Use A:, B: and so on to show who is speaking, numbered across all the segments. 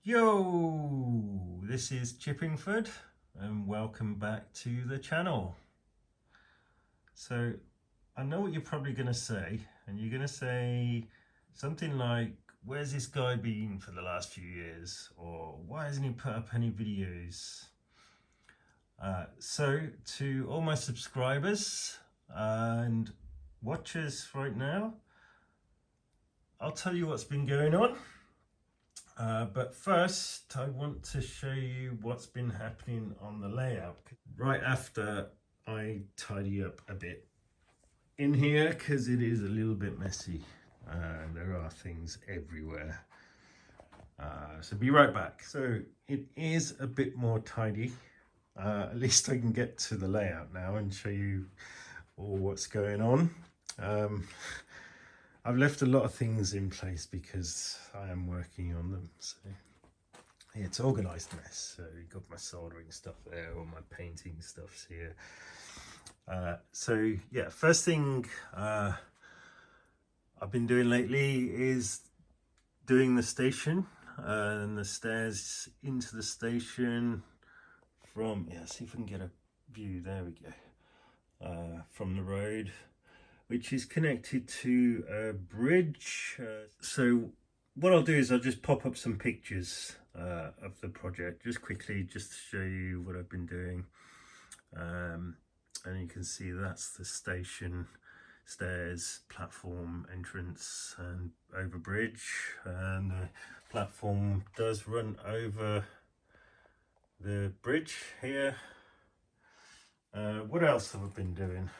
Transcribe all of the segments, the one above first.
A: Yo, this is Chippingford and welcome back to the channel. So I know what you're probably going to say, and you're going to say something like, where's this guy been for the last few years? Or why hasn't he put up any videos? So to all my subscribers and watchers right now, I'll tell you what's been going on. But first, I want to show you what's been happening on the layout right after I tidy up a bit in here, because it is a little bit messy. There are things everywhere. So be right back. So it is a bit more tidy. At least I can get to the layout now and show you all what's going on. I've left a lot of things in place because I am working on them. So yeah, it's organised mess. So you've got my soldering stuff there, all my painting stuff's here. So yeah, first thing I've been doing lately is doing the station and the stairs into the station from, see if I can get a view, there we go, from the road, which is connected to a bridge. So what I'll do is I'll just pop up some pictures of the project just quickly, just to show you what I've been doing. And you can see that's the station, stairs, platform, entrance and over bridge. And the platform does run over the bridge here. What else have I been doing?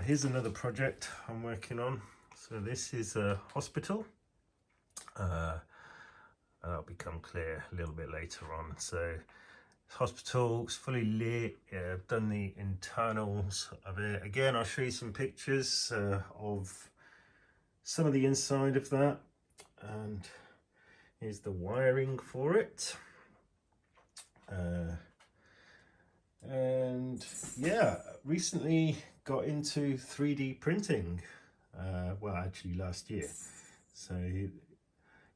A: Here's another project I'm working on. So this is a hospital. That'll become clear a little bit later on. So hospital is fully lit. I've done the internals of it. Again, I'll show you some pictures of some of the inside of that. And here's the wiring for it. And yeah, recently got into 3D printing. Well, actually last year. So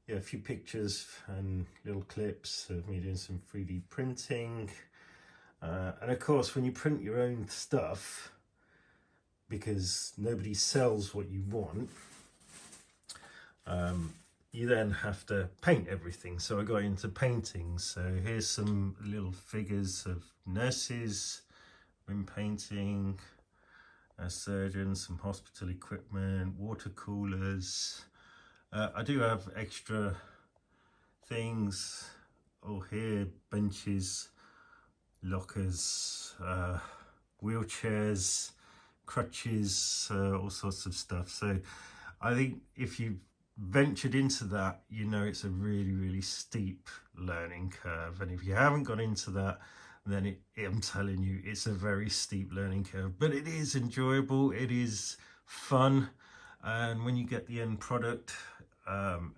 A: yeah, a few pictures and little clips of me doing some 3D printing. And of course, when you print your own stuff, because nobody sells what you want, you then have to paint everything. So I got into painting. So here's some little figures of nurses in painting, surgeons, some hospital equipment, water coolers. I do have extra things all here, benches, lockers, wheelchairs, crutches, all sorts of stuff. So I think if you've ventured into that, you know it's a really steep learning curve. And if you haven't got into that, then I'm telling you, it's a very steep learning curve. But it is enjoyable, it is fun. And when you get the end product,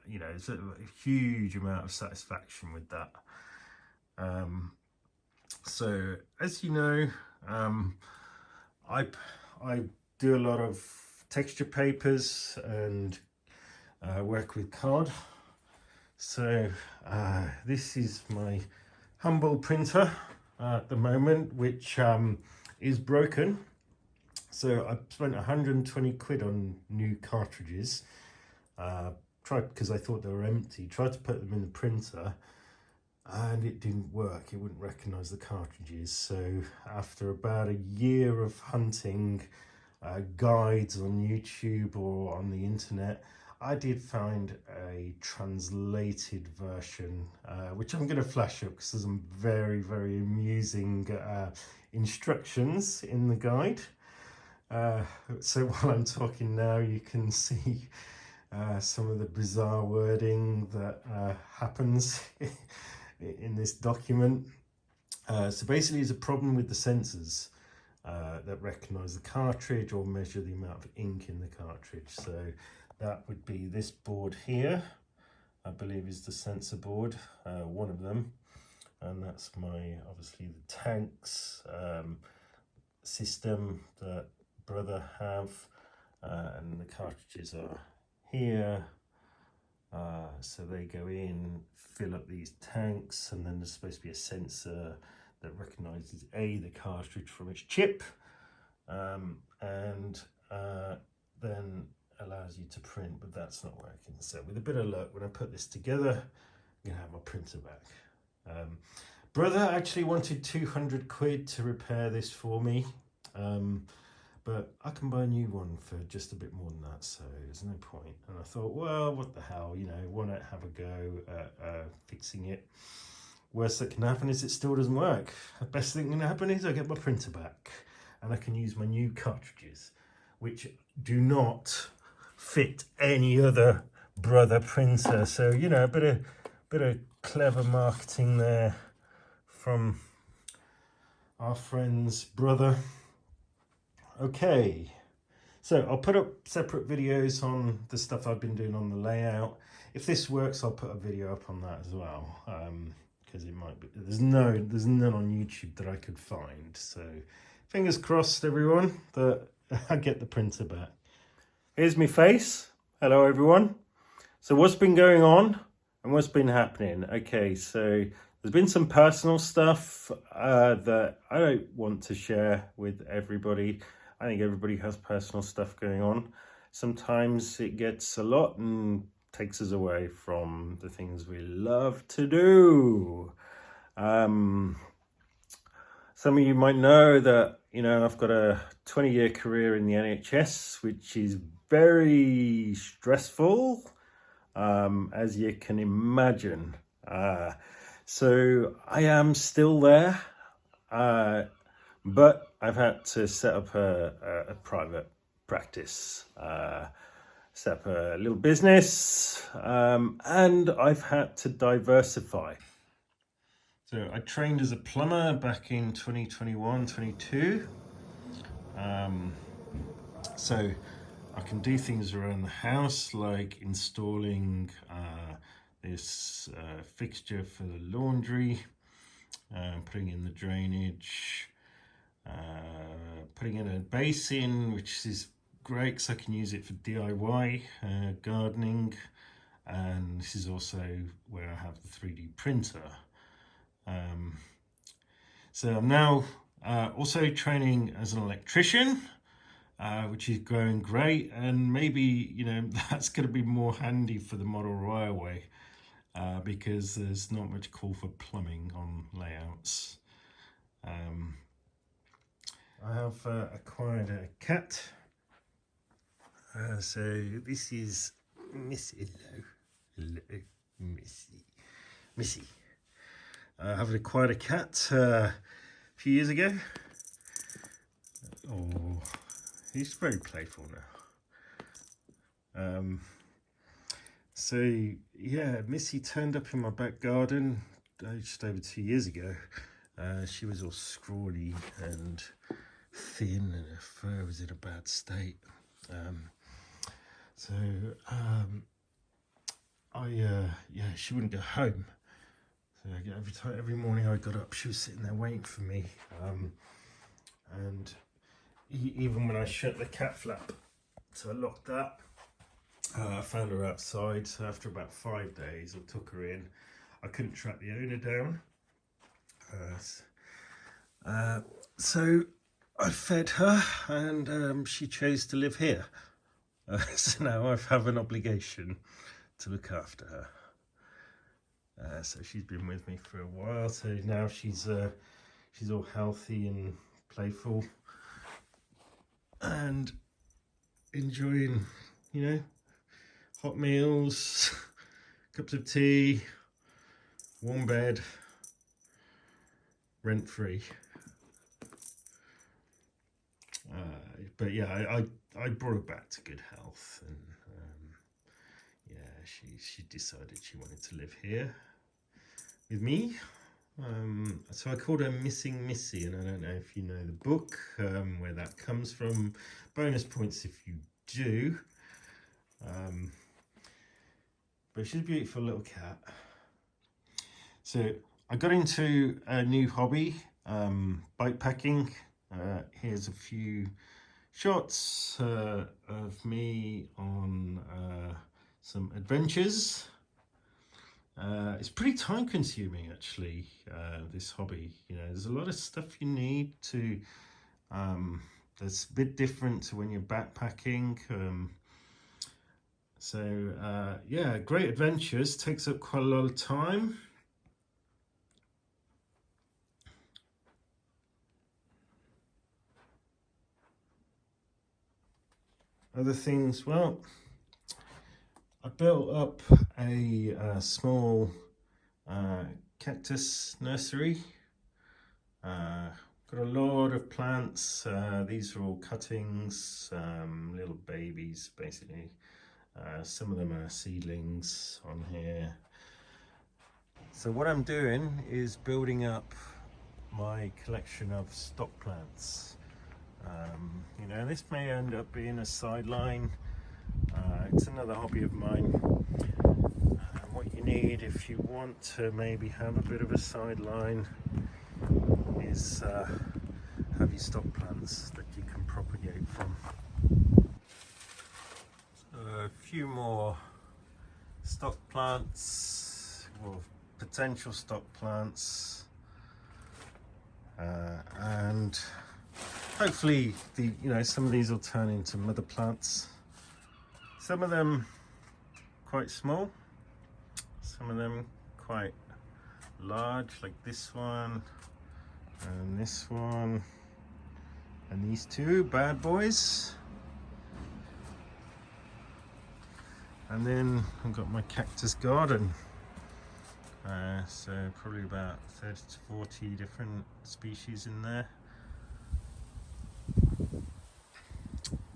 A: you know, it's a huge amount of satisfaction with that. So as you know, I do a lot of texture papers and work with card. So this is my humble printer at the moment, which is broken. So I spent 120 quid on new cartridges. Tried, because I thought they were empty, tried to put them in the printer and it didn't work. It wouldn't recognize the cartridges. So after about a year of hunting guides on YouTube or on the internet, I did find a translated version, which I'm going to flash up because there's some very amusing instructions in the guide. So while I'm talking now, you can see some of the bizarre wording that happens in this document. So basically, it's a problem with the sensors that recognize the cartridge or measure the amount of ink in the cartridge. So that would be this board here, I believe is the sensor board, one of them. And that's obviously the tanks system that brother have, and the cartridges are here. So they go in, fill up these tanks, and then there's supposed to be a sensor that recognizes the cartridge from its chip, and then allows you to print, but that's not working. So with a bit of luck, when I put this together, I'm gonna have my printer back. Brother actually wanted 200 quid to repair this for me, but I can buy a new one for just a bit more than that, so there's no point. And I thought, well, what the hell, you know, why not have a go at fixing it? Worst that can happen is it still doesn't work. The best thing that can happen is I get my printer back and I can use my new cartridges, which do not fit any other Brother printer. So, you know, a bit of clever marketing there from our friends Brother. Okay, so I'll put up separate videos on the stuff I've been doing on the layout. If this works, I'll put a video up on that as well, because it might be, there's none on YouTube that I could find. So fingers crossed, everyone, that I get the printer back. Here's my face. Hello, everyone. So what's been going on and what's been happening? Okay, so there's been some personal stuff that I don't want to share with everybody. I think everybody has personal stuff going on. Sometimes it gets a lot and takes us away from the things we love to do. Some of you might know that, you know, I've got a 20-year career in the NHS, which is very stressful, as you can imagine. So I am still there, but I've had to set up a private practice, set up a little business, and I've had to diversify. So I trained as a plumber back in 2021, 22. So I can do things around the house, like installing this fixture for the laundry, putting in the drainage, putting in a basin, which is great because I can use it for DIY gardening, and this is also where I have the 3D printer. So I'm now also training as an electrician, which is going great, and maybe, you know, that's going to be more handy for the model railway, because there's not much call for plumbing on layouts. I have acquired a cat. So this is Missy. Hello, Missy. I have acquired a cat a few years ago. Oh, he's very playful now. So yeah, Missy turned up in my back garden just over 2 years ago. She was all scrawny and thin, and her fur was in a bad state. She wouldn't go home. So every morning I got up, she was sitting there waiting for me. And even when I shut the cat flap, so I locked that, I found her outside. So after about 5 days, I took her in. I couldn't track the owner down. So I fed her, and she chose to live here. So now I have an obligation to look after her. So she's been with me for a while. So now she's all healthy and playful and enjoying, you know, hot meals, cups of tea, warm bed, rent free. But yeah, I brought her back to good health, and yeah, she decided she wanted to live here with me. So I called her Missing Missy, and I don't know if you know the book, where that comes from. Bonus points if you do. But she's a beautiful little cat. So I got into a new hobby, bike packing. Here's a few shots of me on some adventures. It's pretty time consuming actually, this hobby. You know, there's a lot of stuff you need to, that's a bit different to when you're backpacking. Yeah, great adventures, takes up quite a lot of time. Other things, well, I built up a small cactus nursery. Got a lot of plants. These are all cuttings, little babies basically. Some of them are seedlings on here. So what I'm doing is building up my collection of stock plants. You know, this may end up being a sideline. It's another hobby of mine. What you need if you want to maybe have a bit of a sideline is have your stock plants that you can propagate from. So a few more stock plants, or potential stock plants, and hopefully some of these will turn into mother plants. Some of them quite small, some of them quite large, like this one and this one and these two bad boys. And then I've got my cactus garden, so probably about 30 to 40 different species in there.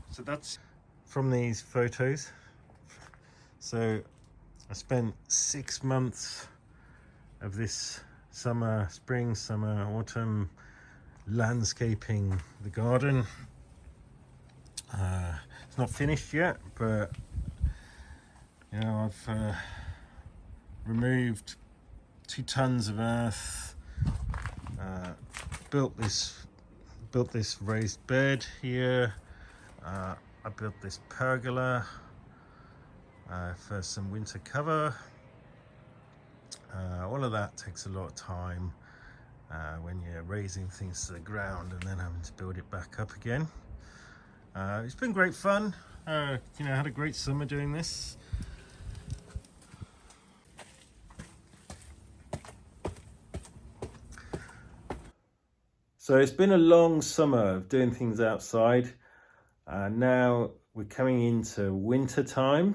A: So that's from these photos. So I spent 6 months of this summer, spring, summer, autumn landscaping the garden. It's not finished yet, but you know, I've removed 2 tons of earth, built this raised bed here. I built this pergola for some winter cover. All of that takes a lot of time when you're raising things to the ground and then having to build it back up again. It's been great fun. You know, I had a great summer doing this. So it's been a long summer of doing things outside. Now we're coming into winter time.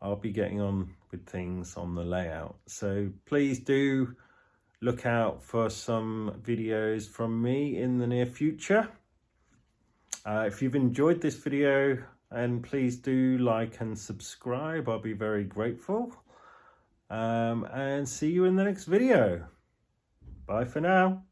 A: I'll be getting on with things on the layout. So please do look out for some videos from me in the near future. If you've enjoyed this video, and please do like and subscribe, I'll be very grateful. And see you in the next video. Bye for now.